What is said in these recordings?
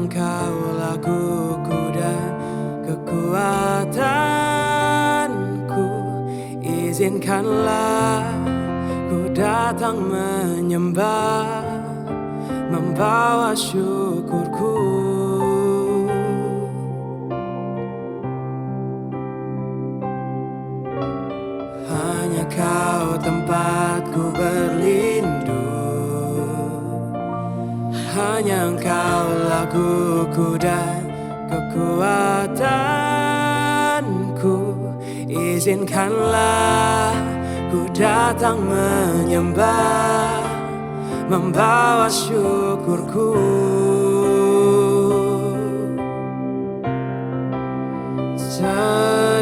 Engkaulah laguku dan kekuatanku. Izinkanlah ku datang menyembah, membawa syukurku. Hanya Kau tempatku berlindung, hanya Engkau laguku dan kekuatanku. Izinkanlah ku datang menyembah, membawa syukurku.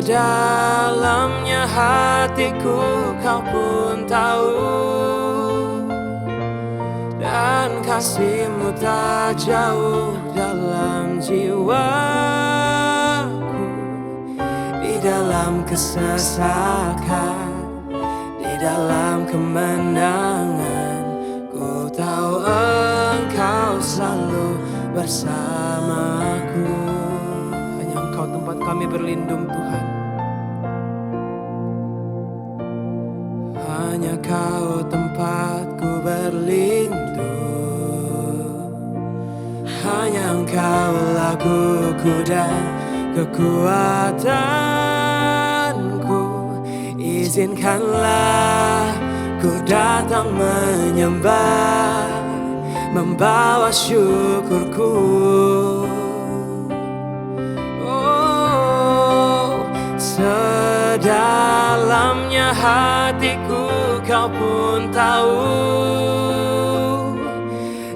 Sedalamnya hatiku Kau pun tahu, dan kasih-Mu tak jauh dalam jiwaku. Di dalam kesesakan, di dalam kemenangan, ku tahu Engkau selalu bersamaku. Hanya Engkau tempat kami berlindung, Tuhan. Hanya Kau tempatku berlindung, hanya Engkau laguku dan kekuatanku. Izinkanlah ku datang menyembah, membawa syukurku. Oh, sedalamnya hatiku Kau pun tahu,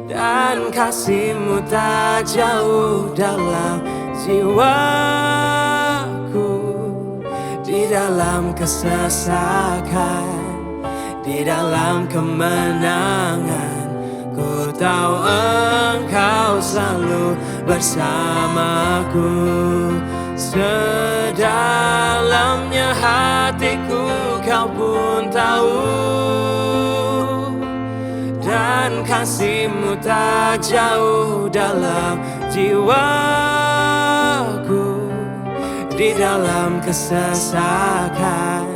dan kasih-Mu tak jauh dalam jiwaku. Di dalam kesesakan, di dalam kemenangan, ku tahu Engkau selalu bersamaku. Sedalamnya hatiku Kau pun tahu, dan kasih-Mu tak jauh dalam jiwaku. Di dalam kesesakan,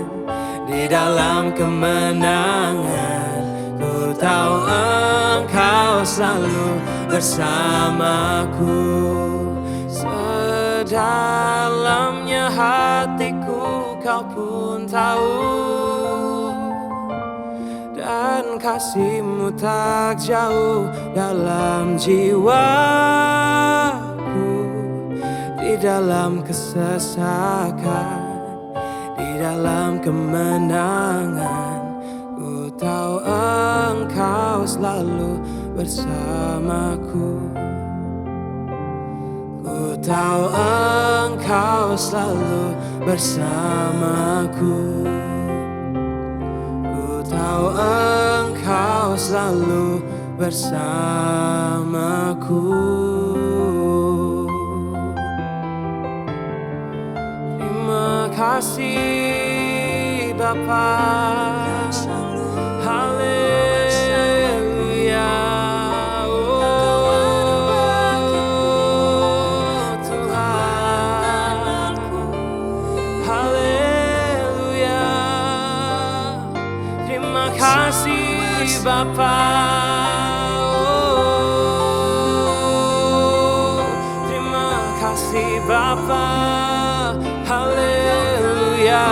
di dalam kemenangan, ku tahu Engkau selalu bersamaku. Sedalamnya hatiku Kau pun tahu, dan kasih-Mu tak jauh dalam jiwaku. Di dalam kesesakan, di dalam kemenangan, ku tahu Engkau selalu bersamaku. Ku tahu Engkau selalu bersamaku. Ku tahu Engkau selalu bersamaku. Terima kasih Bapa. Haleluya. Oh Tuhan. Haleluya. Terima kasih Bapa. Oh, terima kasih Bapa. Haleluya.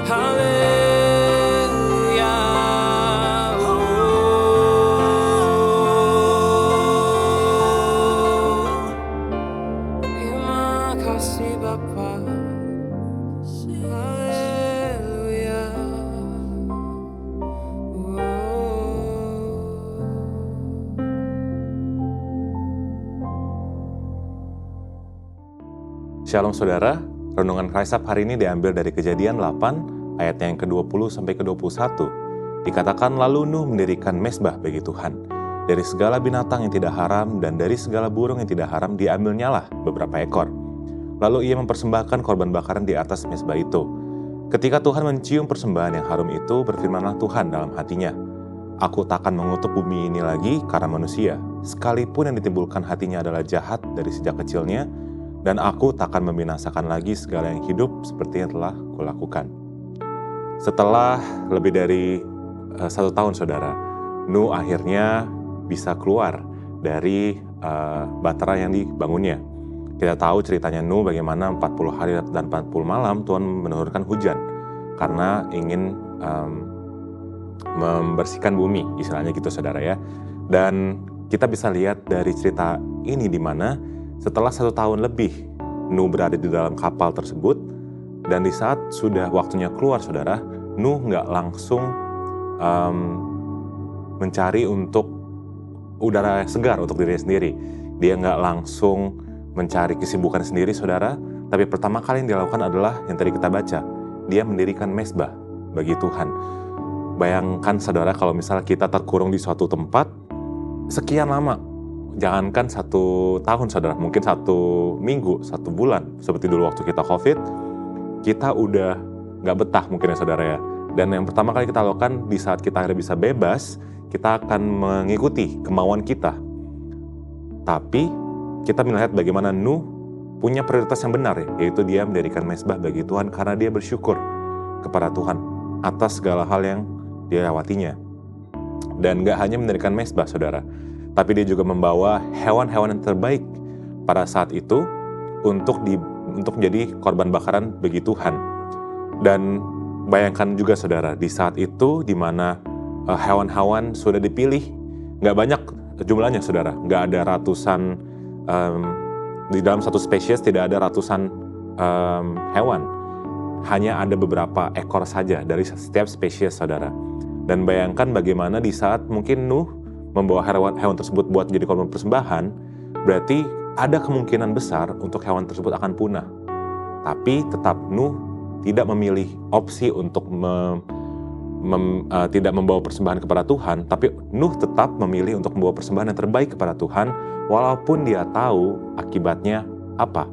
Haleluya. Oh, terima kasih Bapa. Haleluya. Shalom saudara, renungan Kaisab hari ini diambil dari Kejadian 8 ayatnya yang ke-20 sampai ke-21. Dikatakan lalu Nuh mendirikan mezbah bagi Tuhan. Dari segala binatang yang tidak haram dan dari segala burung yang tidak haram diambilnyalah beberapa ekor. Lalu ia mempersembahkan korban bakaran di atas mezbah itu. Ketika Tuhan mencium persembahan yang harum itu, berfirmanlah Tuhan dalam hatinya, Aku tak akan mengutuk bumi ini lagi karena manusia, sekalipun yang ditimbulkan hatinya adalah jahat dari sejak kecilnya, dan aku tak akan membinasakan lagi segala yang hidup seperti yang telah kulakukan. Setelah lebih dari 1 tahun, saudara, Nuh akhirnya bisa keluar dari bahtera yang dibangunnya. Kita tahu ceritanya Nuh bagaimana 40 hari dan 40 malam Tuhan menurunkan hujan karena ingin membersihkan bumi, istilahnya gitu, saudara ya. Dan kita bisa lihat dari cerita ini di mana setelah 1 tahun lebih Nuh berada di dalam kapal tersebut, dan di saat sudah waktunya keluar, saudara, Nuh nggak langsung mencari untuk udara segar untuk dirinya sendiri. Dia nggak langsung mencari kesibukan sendiri, saudara. Tapi pertama kali yang dilakukan adalah yang tadi kita baca, dia mendirikan mezbah bagi Tuhan. Bayangkan, saudara, kalau misalnya kita terkurung di suatu tempat sekian lama, jangankan 1 tahun, saudara, mungkin 1 minggu, 1 bulan, seperti dulu waktu kita COVID, kita udah nggak betah mungkin ya, saudara ya. Dan yang pertama kali kita lakukan di saat kita akhirnya bisa bebas, kita akan mengikuti kemauan kita. Tapi kita melihat bagaimana Nuh punya prioritas yang benar, yaitu dia mendirikan mezbah bagi Tuhan karena dia bersyukur kepada Tuhan atas segala hal yang dia lewatinya. Dan gak hanya mendirikan mezbah, saudara, tapi dia juga membawa hewan-hewan yang terbaik pada saat itu untuk menjadi korban bakaran bagi Tuhan. Dan bayangkan juga, saudara, di saat itu di mana hewan-hewan sudah dipilih, gak banyak jumlahnya, saudara, gak ada ratusan, di dalam satu spesies tidak ada ratusan hewan, hanya ada beberapa ekor saja dari setiap spesies, saudara. Dan bayangkan bagaimana di saat mungkin Nuh membawa hewan tersebut buat jadi korban persembahan, berarti ada kemungkinan besar untuk hewan tersebut akan punah. Tapi tetap Nuh tidak memilih opsi untuk tidak membawa persembahan kepada Tuhan, tapi Nuh tetap memilih untuk membawa persembahan yang terbaik kepada Tuhan, walaupun dia tahu akibatnya apa.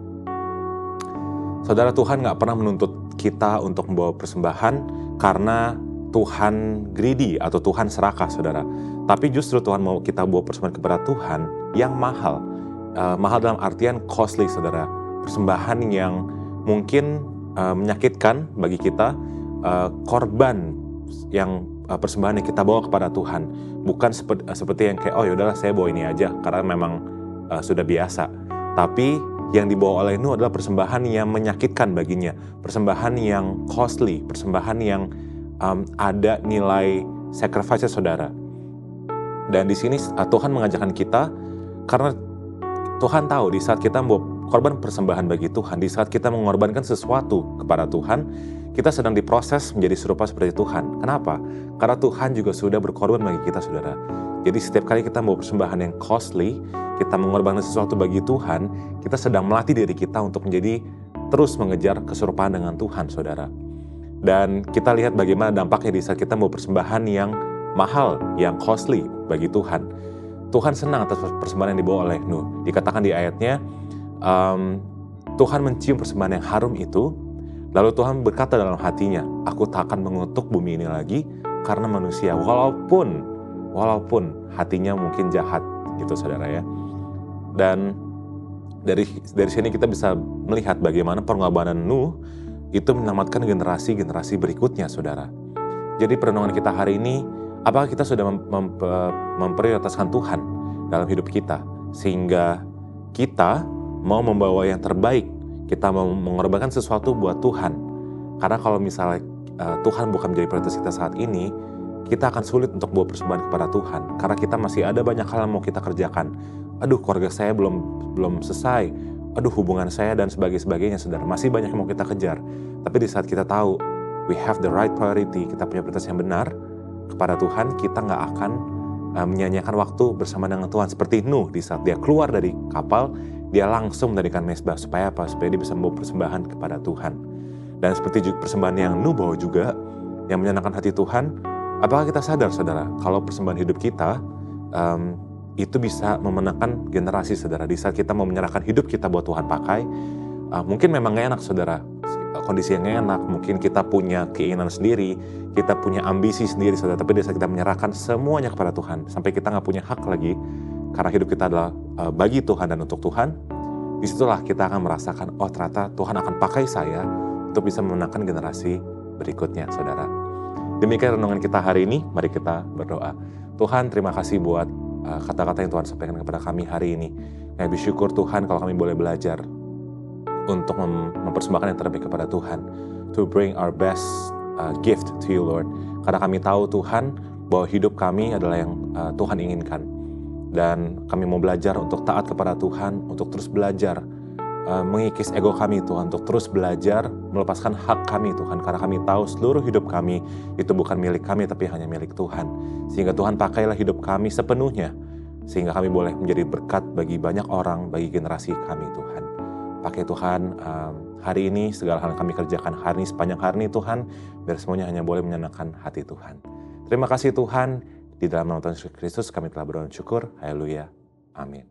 Saudara, Tuhan gak pernah menuntut kita untuk membawa persembahan karena Tuhan greedy atau Tuhan serakah, saudara. Tapi justru Tuhan mau kita bawa persembahan kepada Tuhan yang mahal. Mahal dalam artian costly, saudara. Persembahan yang mungkin menyakitkan bagi kita, korban yang persembahan yang kita bawa kepada Tuhan. Bukan seperti yang kayak, oh yaudahlah saya bawa ini aja karena memang sudah biasa. Tapi yang dibawa oleh Nuh adalah persembahan yang menyakitkan baginya. Persembahan yang costly, persembahan yang ada nilai sacrifice, saudara. Dan di sini Tuhan mengajarkan kita, karena Tuhan tahu di saat kita membawa korban persembahan bagi Tuhan, di saat kita mengorbankan sesuatu kepada Tuhan, kita sedang diproses menjadi serupa seperti Tuhan. Kenapa? Karena Tuhan juga sudah berkorban bagi kita, saudara. Jadi setiap kali kita membawa persembahan yang costly, kita mengorbankan sesuatu bagi Tuhan, kita sedang melatih diri kita untuk menjadi terus mengejar keserupaan dengan Tuhan, saudara. Dan kita lihat bagaimana dampaknya di saat kita mau persembahan yang mahal, yang costly bagi Tuhan. Tuhan senang atas persembahan yang dibawa oleh Nuh. Dikatakan di ayatnya, Tuhan mencium persembahan yang harum itu, lalu Tuhan berkata dalam hatinya, aku tak akan mengutuk bumi ini lagi karena manusia, walaupun hatinya mungkin jahat, gitu, saudara ya. Dan dari sini kita bisa melihat bagaimana pengorbanan Nuh itu menyelamatkan generasi-generasi berikutnya, saudara. Jadi perenungan kita hari ini, apakah kita sudah memprioritaskan Tuhan dalam hidup kita, sehingga kita mau membawa yang terbaik, kita mau mengorbankan sesuatu buat Tuhan. Karena kalau misalnya Tuhan bukan menjadi prioritas kita saat ini, kita akan sulit untuk bawa persembahan kepada Tuhan. Karena kita masih ada banyak hal yang mau kita kerjakan. Aduh, keluarga saya belum selesai. Aduh, hubungan saya dan sebagainya, saudara. Masih banyak yang mau kita kejar. Tapi di saat kita tahu, we have the right priority, kita punya prioritas yang benar kepada Tuhan, kita nggak akan menyanyiakan waktu bersama dengan Tuhan. Seperti Nuh, di saat dia keluar dari kapal, dia langsung mendirikan mezbah. Supaya apa? Supaya dia bisa membawa persembahan kepada Tuhan. Dan seperti persembahan yang Nuh bawa juga, yang menyenangkan hati Tuhan, apakah kita sadar, saudara, kalau persembahan hidup kita itu bisa memenangkan generasi, saudara. Di saat kita mau menyerahkan hidup kita buat Tuhan pakai, mungkin memang gak enak, saudara. kondisi yang enak, mungkin kita punya keinginan sendiri, kita punya ambisi sendiri, saudara. Tapi di saat kita menyerahkan semuanya kepada Tuhan, sampai kita nggak punya hak lagi, karena hidup kita adalah bagi Tuhan dan untuk Tuhan, disitulah kita akan merasakan, oh ternyata Tuhan akan pakai saya untuk bisa memenangkan generasi berikutnya, saudara. Demikian renungan kita hari ini, mari kita berdoa. Tuhan, terima kasih buat kata-kata yang Tuhan sampaikan kepada kami hari ini. Kami bersyukur Tuhan kalau kami boleh belajar untuk mempersembahkan yang terbaik kepada Tuhan. To bring our best gift to you, Lord. Karena kami tahu Tuhan bahwa hidup kami adalah yang Tuhan inginkan. Dan kami mau belajar untuk taat kepada Tuhan, untuk terus belajar mengikis ego kami Tuhan, untuk terus belajar melepaskan hak kami Tuhan, karena kami tahu seluruh hidup kami itu bukan milik kami tapi hanya milik Tuhan. Sehingga Tuhan pakailah hidup kami sepenuhnya, sehingga kami boleh menjadi berkat bagi banyak orang, bagi generasi kami Tuhan. Pakai Tuhan hari ini, segala hal yang kami kerjakan hari ini, sepanjang hari ini Tuhan, biar semuanya hanya boleh menyenangkan hati Tuhan. Terima kasih Tuhan, di dalam nama Tuhan Yesus Kristus kami telah berdoa dan syukur. Haleluya. Amin.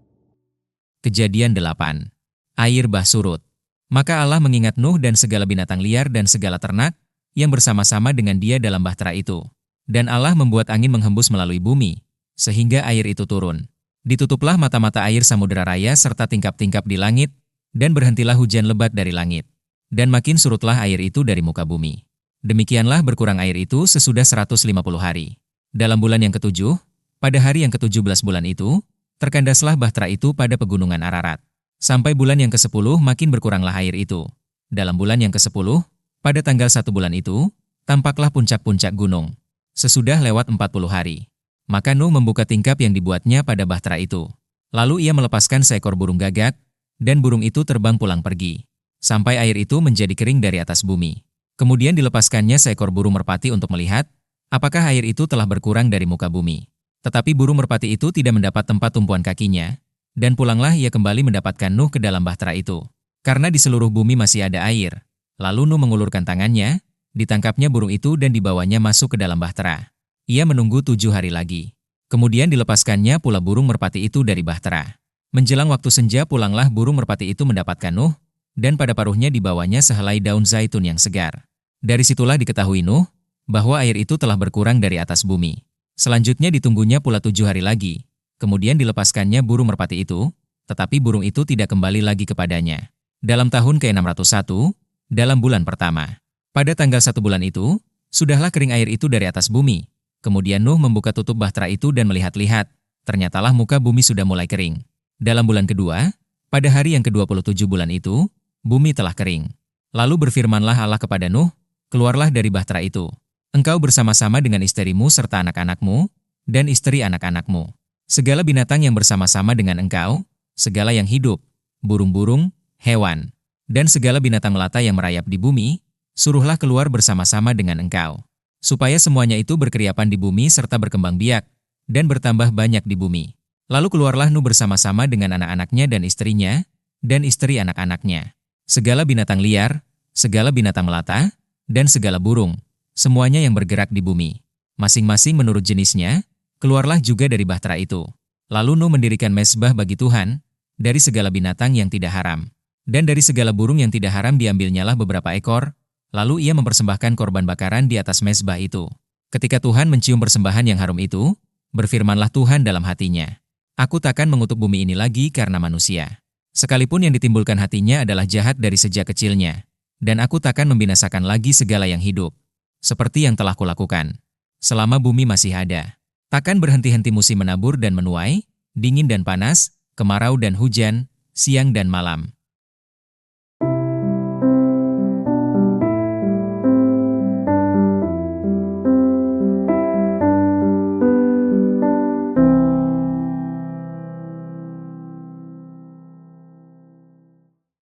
Kejadian 8. Air bah surut. Maka Allah mengingat Nuh dan segala binatang liar dan segala ternak yang bersama-sama dengan dia dalam bahtera itu. Dan Allah membuat angin menghembus melalui bumi, sehingga air itu turun. Ditutuplah mata-mata air samudera raya serta tingkap-tingkap di langit, dan berhentilah hujan lebat dari langit. Dan makin surutlah air itu dari muka bumi. Demikianlah berkurang air itu sesudah 150 hari. Dalam bulan yang ke-7, pada hari yang ke-17 bulan itu, terkandaslah bahtera itu pada pegunungan Ararat. Sampai bulan yang ke-10 makin berkuranglah air itu. Dalam bulan yang ke-10, pada tanggal 1 bulan itu, tampaklah puncak-puncak gunung. Sesudah lewat 40 hari. Maka Nuh membuka tingkap yang dibuatnya pada bahtera itu. Lalu ia melepaskan seekor burung gagak, dan burung itu terbang pulang pergi. Sampai air itu menjadi kering dari atas bumi. Kemudian dilepaskannya seekor burung merpati untuk melihat, apakah air itu telah berkurang dari muka bumi. Tetapi burung merpati itu tidak mendapat tempat tumpuan kakinya, dan pulanglah ia kembali mendapatkan Nuh ke dalam bahtera itu. Karena di seluruh bumi masih ada air. Lalu Nuh mengulurkan tangannya, ditangkapnya burung itu dan dibawanya masuk ke dalam bahtera. Ia menunggu 7 hari lagi. Kemudian dilepaskannya pula burung merpati itu dari bahtera. Menjelang waktu senja pulanglah burung merpati itu mendapatkan Nuh, dan pada paruhnya dibawanya sehelai daun zaitun yang segar. Dari situlah diketahui Nuh, bahwa air itu telah berkurang dari atas bumi. Selanjutnya ditunggunya pula 7 hari lagi. Kemudian dilepaskannya burung merpati itu, tetapi burung itu tidak kembali lagi kepadanya. Dalam tahun ke-601, dalam bulan pertama. Pada tanggal 1 bulan itu, sudahlah kering air itu dari atas bumi. Kemudian Nuh membuka tutup bahtera itu dan melihat-lihat, ternyatalah muka bumi sudah mulai kering. Dalam bulan kedua, pada hari yang ke-27 bulan itu, bumi telah kering. Lalu berfirmanlah Allah kepada Nuh, keluarlah dari bahtera itu. Engkau bersama-sama dengan istrimu serta anak-anakmu, dan istri anak-anakmu. Segala binatang yang bersama-sama dengan engkau, segala yang hidup, burung-burung, hewan, dan segala binatang melata yang merayap di bumi, suruhlah keluar bersama-sama dengan engkau. Supaya semuanya itu berkeriapan di bumi serta berkembang biak, dan bertambah banyak di bumi. Lalu keluarlah Nuh bersama-sama dengan anak-anaknya dan istrinya, dan istri anak-anaknya. Segala binatang liar, segala binatang melata, dan segala burung, semuanya yang bergerak di bumi. Masing-masing menurut jenisnya, keluarlah juga dari bahtera itu. Lalu Nuh mendirikan mezbah bagi Tuhan, dari segala binatang yang tidak haram. Dan dari segala burung yang tidak haram diambilnyalah beberapa ekor, lalu ia mempersembahkan korban bakaran di atas mezbah itu. Ketika Tuhan mencium persembahan yang harum itu, berfirmanlah Tuhan dalam hatinya, Aku takkan mengutuk bumi ini lagi karena manusia. Sekalipun yang ditimbulkan hatinya adalah jahat dari sejak kecilnya. Dan aku takkan membinasakan lagi segala yang hidup, seperti yang telah kulakukan. Selama bumi masih ada. Takkan berhenti-henti musim menabur dan menuai, dingin dan panas, kemarau dan hujan, siang dan malam.